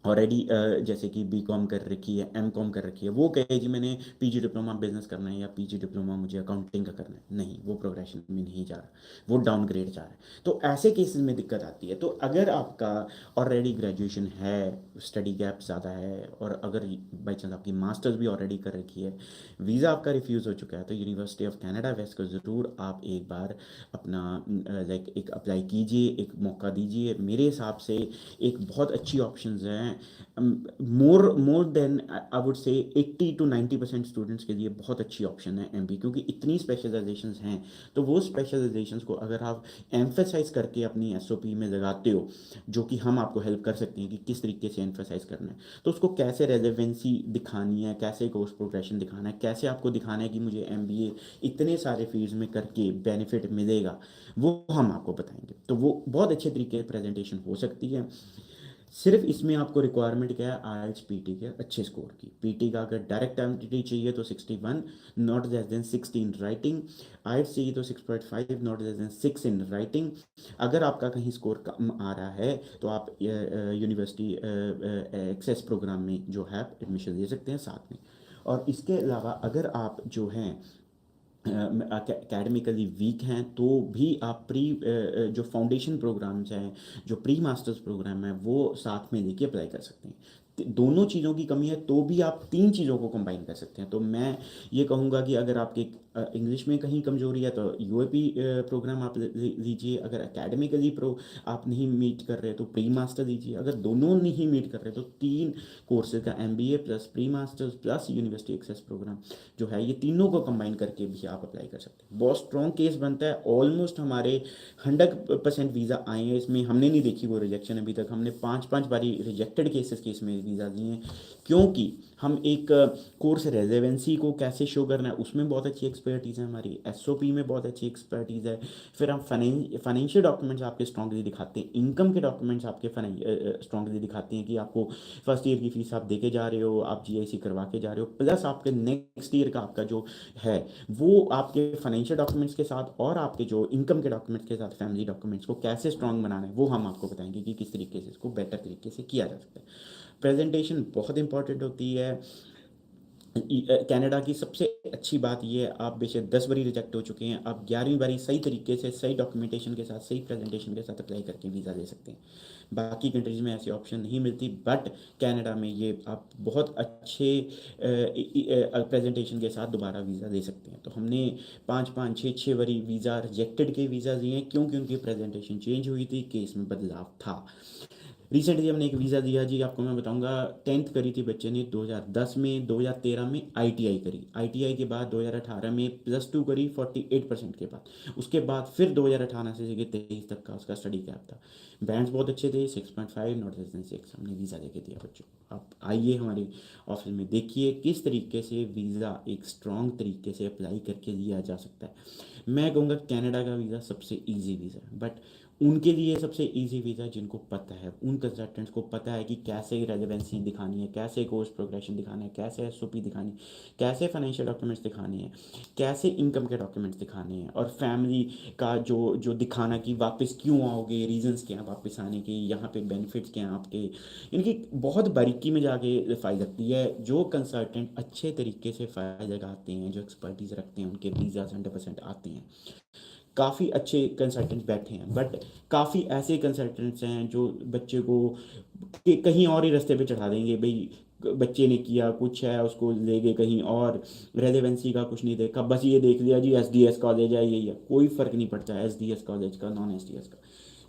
ऑलरेडी जैसे कि बीकॉम कर रखी है, एमकॉम कर रखी है, वो कहे जी मैंने पीजी डिप्लोमा बिजनेस करना है या पीजी डिप्लोमा मुझे अकाउंटिंग का करना है, नहीं, वो प्रोग्रेशन में नहीं जा रहा, वो डाउनग्रेड जा रहा है। तो ऐसे केसेस में दिक्कत आती है। तो अगर आपका ऑलरेडी ग्रेजुएशन है, स्टडी गैप ज़्यादा है, और अगर बाई चांस आपकी मास्टर्स भी ऑलरेडी कर रखी है, वीज़ा आपका रिफ्यूज़ हो चुका है, तो यूनिवर्सिटी ऑफ कनाडा वेस्ट को ज़रूर आप एक बार अपना लाइक एक अप्लाई कीजिए, एक मौका दीजिए। मेरे हिसाब से एक बहुत अच्छी ऑप्शंस हैं, more then I would say 80 to 90% students के लिए बहुत अच्छी ऑप्शन है एमबी, क्योंकि इतनी स्पेशलाइजेशंस हैं। तो वो स्पेशलाइजेशंस को अगर आप एम्फेसाइज करके अपनी एसओपी में लगाते हो, जो कि हम आपको हेल्प कर सकते हैं कि किस तरीके से एम्फेसाइज करना है, तो उसको कैसे रेलेवेंसी दिखानी है, कैसे कोर्स प्रोग्रेशन दिखाना है, कैसे आपको दिखाना है कि मुझे एमबीए इतने सारे फील्ड्स में करके बेनिफिट मिलेगा, वो हम आपको बताएंगे। तो वो बहुत अच्छे तरीके से प्रेजेंटेशन हो सकती है। सिर्फ इसमें आपको रिक्वायरमेंट क्या है, आईएलटीएस पीटी के अच्छे स्कोर की। पीटी का अगर डायरेक्ट एमटीटी चाहिए तो 61, not less than 60 in writing. IELTS चाहिए तो 6.5, not less than 6 in writing. अगर आपका कहीं स्कोर कम आ रहा है तो आप यूनिवर्सिटी एक्सेस प्रोग्राम में जो है एडमिशन ले सकते हैं साथ में। और इसके अलावा अगर आप जो हैं एकेडमिकली वीक हैं, तो भी आप जो फाउंडेशन प्रोग्राम्स हैं, जो प्री मास्टर्स प्रोग्राम है, वो साथ में लेके अप्लाई कर सकते हैं। दोनों चीज़ों की कमी है तो भी आप तीन चीज़ों को कंबाइन कर सकते हैं। तो मैं ये कहूँगा कि अगर आपके इंग्लिश में कहीं कमजोरी है तो यूएपी प्रोग्राम आप लीजिए। अगर एकेडमिकली आप नहीं मीट कर रहे तो प्री मास्टर लीजिए। अगर दोनों नहीं मीट कर रहे तो तीन कोर्सेज का MBA plus pre masters plus university access program जो है, ये तीनों को कंबाइन करके भी आप अप्लाई कर सकते हैं। बहुत स्ट्रॉन्ग केस बनता है। ऑलमोस्ट हमारे 100% वीज़ा आए हैं, इसमें हमने नहीं देखी वो रिजेक्शन अभी तक। हमने 5 बारी रिजेक्टेड केसेस के इसमें वीज़ा दिए हैं, क्योंकि हम एक कोर्स रेलेवेंसी को कैसे शो करना है उसमें बहुत अच्छी एक्सपर्टीज़ है हमारी, एसओपी में बहुत अच्छी एक्सपर्टीज़ है। फिर हम फाइनेंशियल डॉक्यूमेंट्स आपके स्ट्रांगली दिखाते हैं, इनकम के डॉक्यूमेंट्स आपके स्ट्रांगली दिखाते हैं कि आपको फर्स्ट ईयर की फीस आप दे के जा रहे हो, आप जीआईसी करवा के जा रहे हो, प्लस आपके नेक्स्ट ईयर का आपका जो है वो आपके फाइनेंशियल डॉक्यूमेंट्स के साथ और आपके जो इनकम के डॉक्यूमेंट्स के साथ फैमिली डॉक्यूमेंट्स को कैसे स्ट्रांग बनाना है, वो हम आपको बताएंगे कि किस तरीके से इसको बेटर तरीके से किया जा सकता है। प्रेजेंटेशन बहुत इंपॉर्टेंट होती है। कनाडा की सबसे अच्छी बात ये है, आप बेशक 10 बारी रिजेक्ट हो चुके हैं, आप 11वीं बारी सही तरीके से सही डॉक्यूमेंटेशन के साथ सही प्रेजेंटेशन के साथ अप्लाई करके वीज़ा ले सकते हैं। बाकी कंट्रीज़ में ऐसी ऑप्शन नहीं मिलती, बट कनाडा में ये आप बहुत अच्छे प्रेजेंटेशन के साथ दोबारा वीज़ा ले सकते हैं। तो हमने 5 5 6 6 बारी वीज़ा रिजेक्टेड के वीज़ा दिए हैं, क्योंकि उनकी प्रेजेंटेशन चेंज हुई थी, केस में बदलाव था। रिसेंटली हमने एक वीज़ा दिया जी, आपको मैं बताऊंगा। 10th करी थी बच्चे ने 2010 में, 2013 में आईटीआई करी, आईटीआई के बाद 2018 में +2 करी 48% के बाद। उसके बाद फिर 2018 से लेकर 23 तक का उसका स्टडी गैप था। बैंड्स बहुत अच्छे थे, 6.5 नॉट लेस देन 6 हमने वीज़ा लेके दिया बच्चों को। आप आइए हमारे ऑफिस में, देखिए किस तरीके से वीज़ा एक स्ट्रॉन्ग तरीके से अप्लाई करके लिया जा सकता है। मैं कहूँगा कनाडा का वीज़ा सबसे ईजी वीज़ा है, बट उनके लिए सबसे इजी वीज़ा जिनको पता है, उन कंसल्टेंट्स को पता है कि कैसे रेलेवेंसी दिखानी है, कैसे कोर्स प्रोग्रेशन दिखाना है, कैसे एसओपी दिखानी है, कैसे फाइनेंशियल डॉक्यूमेंट्स दिखाने हैं, कैसे इनकम के डॉक्यूमेंट्स दिखाने हैं, और फैमिली का जो जो दिखाना कि वापस क्यों आओगे, रीजंस क्या हैं वापस आने के, यहाँ पे बेनिफिट्स क्या हैं आपके, इनकी बहुत बारीकी में जाके फाइल लगती है। जो कंसल्टेंट अच्छे तरीके से फाइल लगाते हैं, जो एक्सपर्टीज़ रखते हैं, उनके वीज़ा 100% आते हैं। काफ़ी अच्छे कंसल्टेंट्स बैठे हैं, बट काफ़ी ऐसे कंसल्टेंट्स हैं जो बच्चे को कहीं और ही रास्ते पे चढ़ा देंगे भाई। बच्चे ने किया कुछ है, उसको ले गए कहीं और, रेलेवेंसी का कुछ नहीं देखा, बस ये देख लिया जी एसडीएस कॉलेज है, यही है, कोई फ़र्क नहीं पड़ता है एसडीएस कॉलेज का नॉन एसडीएस का।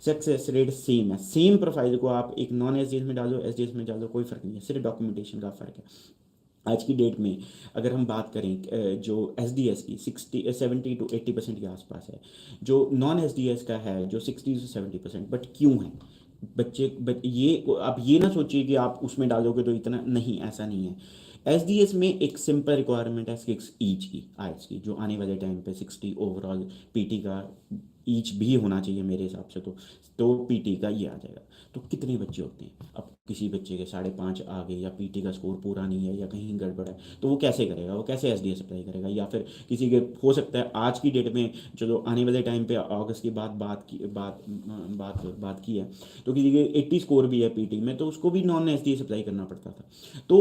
सक्सेस रेट सेम है, सेम प्रोफाइल को आप एक नॉन एसडीएस में डालो, एसडीएस में डालो, कोई फ़र्क नहीं है, सिर्फ डॉक्यूमेंटेशन का फ़र्क है। आज की डेट में अगर हम बात करें जो एस डी एस की 70 to 80% के आसपास है, जो नॉन एस डी एस का है जो 60 to 70%, बट क्यों है ये आप ये ना सोचिए कि आप उसमें डालोगे तो इतना नहीं, ऐसा नहीं है। एस डी एस में एक सिंपल रिक्वायरमेंट है 6 ईच की, आइट्स की, जो आने वाले टाइम पे 60 ओवरऑल पीटी का ईच भी होना चाहिए मेरे हिसाब से, तो पीटी का ये आ जाएगा। तो कितने बच्चे होते हैं, अब किसी बच्चे के 5.5 आ गए, या पीटी का स्कोर पूरा नहीं है, या कहीं गड़बड़ है, तो वो कैसे करेगा, वो कैसे एसडीएस अप्लाई करेगा? या फिर किसी के हो सकता है आज की डेट में, चलो आने वाले टाइम पे अगस्त के बाद बात की है, तो किसी के 80 स्कोर भी है पीटी में, तो उसको भी नॉन एसडीएस अप्लाई करना पड़ता था। तो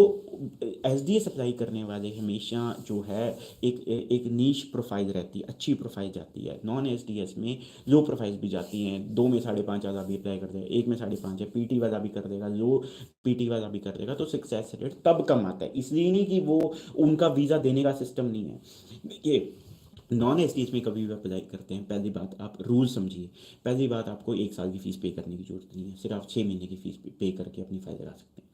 एसडीएस अप्लाई करने वाले हमेशा जो है एक एक नीश प्रोफाइल रहती है, अच्छी प्रोफाइल जाती है। नॉन एसडीएस में लो प्रोफाइल भी जाती हैं, 2 में 5.5 वाला भी अप्लाई कर देगा, 1 में 5.5 है, पीटी वाला भी कर देगा, लो पीटी वाला भी कर देगा, तो सक्सेस रेट तब कम आता है। इसलिए नहीं कि वो उनका वीज़ा देने का सिस्टम नहीं है। देखिए, नॉन एसडीएस में कभी भी अप्लाई करते हैं, पहली बात आप रूल समझिए। पहली बात, आपको 1 साल की फ़ीस पे करने की जरूरत नहीं है, सिर्फ आप 6 महीने की फ़ीस पे करके अपनी फ़ाइल लगा सकते हैं।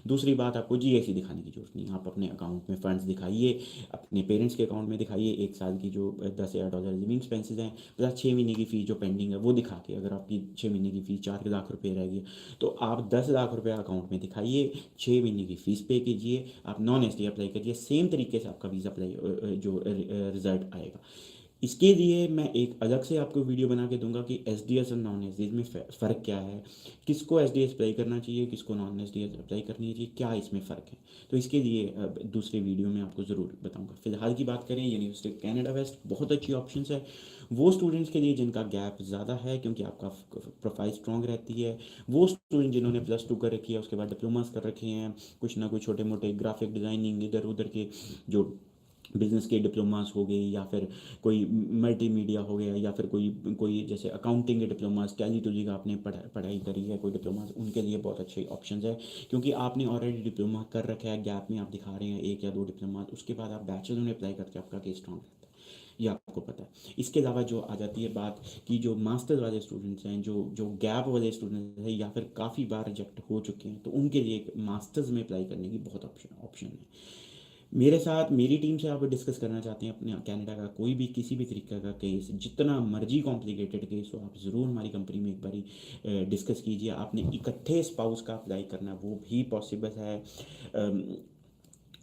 दूसरी बात, आपको जीएसटी दिखाने की जरूरत नहीं है, आप अपने अकाउंट में फंड्स दिखाइए, अपने पेरेंट्स के अकाउंट में दिखाइए, 1 साल की जो $10,000 लिविंग एक्सपेंसेस हैं, प्लस 6 महीने की फ़ीस जो पेंडिंग है वो दिखा के, अगर आपकी 6 महीने की फ़ीस 4 लाख रुपये रहेगी, तो आप 10 लाख रुपये अकाउंट में दिखाइए, 6 महीने की फ़ीस पे कीजिए, आप नॉन एस डी अप्लाई करिए, सेम तरीके से आपका वीज़ा अप्लाई जो रिजल्ट आएगा। इसके लिए मैं एक अलग से आपको वीडियो बना के दूंगा कि एस डी एस और नॉन एस डी एस में फ़र्क क्या है, किसको एस डी एस अप्लाई करना चाहिए, किसको non S D S apply करनी चाहिए, क्या इसमें फ़र्क है। तो इसके लिए दूसरे वीडियो में आपको ज़रूर बताऊंगा। फिलहाल की बात करें, यूनिवर्सिटी ऑफ कनाडा वेस्ट बहुत अच्छी ऑप्शंस है वो स्टूडेंट्स के लिए जिनका गैप ज़्यादा है, क्योंकि आपका प्रोफाइल स्ट्रॉन्ग रहती है। वो स्टूडेंट जिन्होंने +2 कर रखी है, उसके बाद डिप्लोमास कर रखे हैं, कुछ ना कुछ छोटे मोटे ग्राफिक डिज़ाइनिंग इधर उधर के जो बिजनेस के डिप्लोमास हो गए, या फिर कोई मल्टीमीडिया हो गया, या फिर कोई कोई जैसे अकाउंटिंग के डिप्लोमास, टैली टूली का आपने पढ़ाई करी है कोई डिप्लोमास, उनके लिए बहुत अच्छे ऑप्शंस है, क्योंकि आपने ऑलरेडी डिप्लोमा कर रखा है, गैप में आप दिखा रहे हैं 1 या 2 डिप्लोमा, उसके बाद आप बैचलर में अप्लाई करके आपका केस स्ट्रॉन्ग रहता है, ये आपको पता है। इसके अलावा जो आ जाती है बात कि जो मास्टर्स वाले स्टूडेंट्स हैं, जो जो गैप वाले स्टूडेंट्स हैं, या फिर काफ़ी बार रिजेक्ट हो चुके हैं, तो उनके लिए मास्टर्स में अप्लाई करने की बहुत ऑप्शन है। मेरे साथ मेरी टीम से आप डिस्कस करना चाहते हैं अपने कनाडा का कोई भी किसी भी तरीके का केस, जितना मर्जी कॉम्प्लिकेटेड केस हो, आप ज़रूर हमारी कंपनी में एक बारी डिस्कस कीजिए। आपने इकट्ठे स्पाउस का अप्लाई करना, वो भी पॉसिबल है।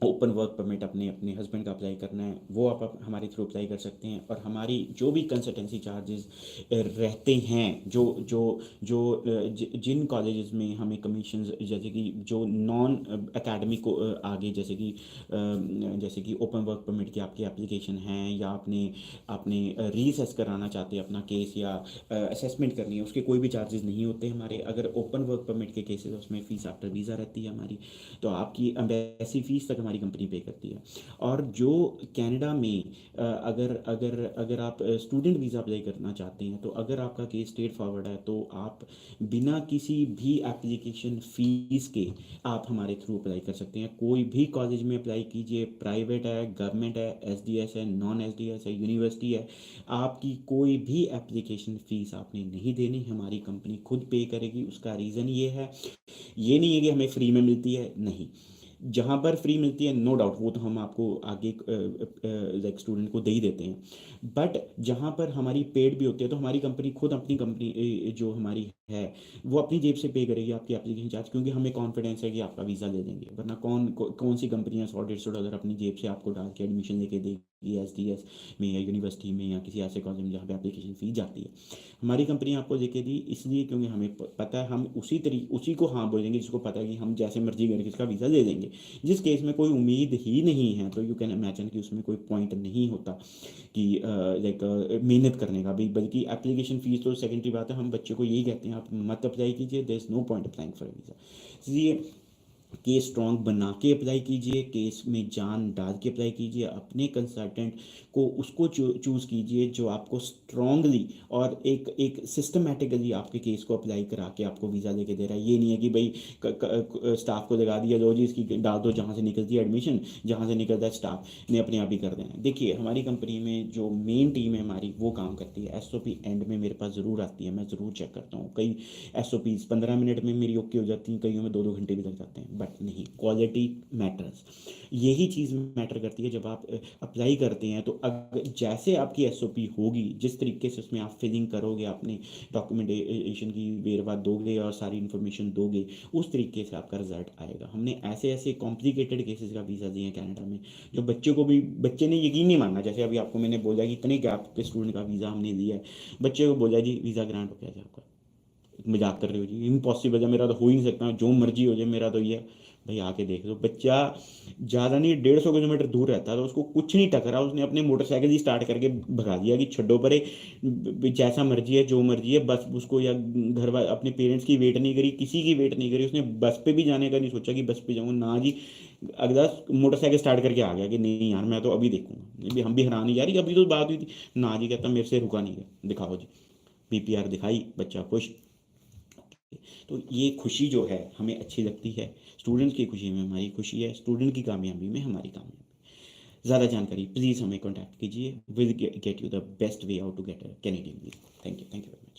ओपन वर्क परमिट अपने अपने हस्बैंड का अप्लाई करना है, वो आप हमारे थ्रू अप्लाई कर सकते हैं। और हमारी जो भी कंसल्टेंसी चार्जेस रहते हैं, जो जो जो जिन कॉलेजेस में हमें कमीशन, जैसे कि जो नॉन एकेडमिक को आगे, जैसे कि ओपन वर्क परमिट की आपकी एप्लीकेशन है, या आपने आपने रीअसेस कराना चाहते हैं अपना केस, या असेसमेंट करनी है, उसके कोई भी चार्जेस नहीं होते हमारे। अगर ओपन वर्क परमिट के केसेस, उसमें फ़ीस आफ्टर वीज़ा रहती है हमारी, तो आपकी एम्बेसी फ़ीस तक हमारी कंपनी पे करती है। और जो कनाडा में अगर अगर अगर आप स्टूडेंट वीज़ा अप्लाई करना चाहते हैं, तो अगर आपका केस स्ट्रेट फॉरवर्ड है, तो आप बिना किसी भी एप्लीकेशन फ़ीस के आप हमारे थ्रू अप्लाई कर सकते हैं। कोई भी कॉलेज में अप्लाई कीजिए, प्राइवेट है, गवर्नमेंट है, एस डी एस है, नॉन एस डी एस है, यूनिवर्सिटी है, आपकी कोई भी एप्लीकेशन फ़ीस आपने नहीं देनी, हमारी कंपनी खुद पे करेगी। उसका रीज़न ये है, ये नहीं है कि हमें फ्री में मिलती है, नहीं, जहाँ पर फ्री मिलती है नो डाउट वो तो हम आपको आगे लाइक स्टूडेंट को दे ही देते हैं, बट जहाँ पर हमारी पेड भी होती है तो हमारी कंपनी खुद अपनी कंपनी जो हमारी है वो अपनी जेब से पे करेगी आपकी एप्लीकेशन चार्ज, क्योंकि हमें कॉन्फिडेंस है कि आपका वीज़ा दे देंगे। वरना कौन सी कंपनियां 100-150 डॉलर अपनी जेब से आपको डाल के एडमिशन लेके देगी एसडीएस में या यूनिवर्सिटी में या किसी ऐसे कॉलेज में जहाँ पे एप्लीकेशन फ़ी जाती है। हमारी कंपनी आपको लेके दी इसलिए क्योंकि हमें पता है हम उसी को हाँ बोलेंगे जिसको पता है कि हम जैसे मर्जी करके इसका वीज़ा दे देंगे। जिस केस में कोई उम्मीद ही नहीं है तो यू कैन इमेजिन कि उसमें कोई पॉइंट नहीं होता कि लाइक मेहनत करने का भी, बल्कि एप्लीकेशन फ़ीस तो सेकेंडरी बात है। हम बच्चे को यही कहते हैं आप मत अप्लाई कीजिए, there is no point applying for visa. इसलिए केस स्ट्रॉन्ग बना के अप्लाई कीजिए, केस में जान डाल के अप्लाई कीजिए, अपने कंसल्टेंट को उसको चूज़ कीजिए जो आपको स्ट्रॉन्गली और एक एक सिस्टमेटिकली आपके केस को अप्लाई करा के आपको वीज़ा लेके दे रहा है। ये नहीं है कि भाई स्टाफ को लगा दिया, लो जी इसकी डाल दो, जहाँ से निकलती है एडमिशन, जहाँ से निकलता है स्टाफ ने अपने आप ही कर देना है। देखिए हमारी कंपनी में जो मेन टीम है हमारी वो काम करती है। एसओपी एंड में मेरे पास ज़रूर आती है, मैं ज़रूर चेक करता हूँ। कई एसओपीज 15 मिनट में मेरी ओके हो जाती हैं, कईयों में 2-2 घंटे भी लग जाते हैं, बट नहीं, क्वालिटी मैटर्स। यही चीज़ मैटर करती है जब आप अप्लाई करते हैं। तो अगर जैसे आपकी एसओपी होगी, जिस तरीके से उसमें आप फिलिंग करोगे, अपने डॉक्यूमेंटेशन की वेरवा दोगे और सारी इन्फॉर्मेशन दोगे, उस तरीके से आपका रिजल्ट आएगा। हमने ऐसे ऐसे कॉम्प्लिकेटेड केसेस का वीज़ा दिए हैं कनाडा में जो बच्चे ने यकीन नहीं माना। जैसे अभी आपको मैंने बोला कि इतने गैप के स्टूडेंट का वीज़ा हमने लिया है, बच्चे को बोला जी वीज़ा ग्रांट हो गया जी आपका। मजाक कर रहे हो जी, इम्पॉसिबल है, मेरा तो हो ही नहीं सकता, जो मर्जी हो जाए, मेरा तो ये है। भाई आके देख लो, बच्चा ज़्यादा नहीं 150 किलोमीटर दूर रहता है तो उसको कुछ नहीं टकरा, उसने अपनी मोटरसाइकिल ही स्टार्ट करके भगा दिया कि छड्डो परे, जैसा मर्जी है जो मर्जी है, बस उसको या घर वाले अपने पेरेंट्स की वेट नहीं करी, किसी की वेट नहीं करी, उसने बस पे भी जाने का नहीं सोचा कि बस पे जाऊँ ना जी। अगला मोटरसाइकिल स्टार्ट करके आ गया कि नहीं यार मैं तो अभी देखूंगा, हम भी हैरान ही यार, अभी तो बात हुई थी ना जी, कहता मेरे से रुका नहीं गया, दिखाओ जी। पीपीआर दिखाई, बच्चा खुश। तो ये खुशी जो है हमें अच्छी लगती है, स्टूडेंट्स की खुशी में हमारी खुशी है, स्टूडेंट की कामयाबी में हमारी कामयाबी। ज़्यादा जानकारी प्लीज़ हमें कॉन्टैक्ट कीजिए, will get you the best way out to get a Canadian visa. Thank you very much.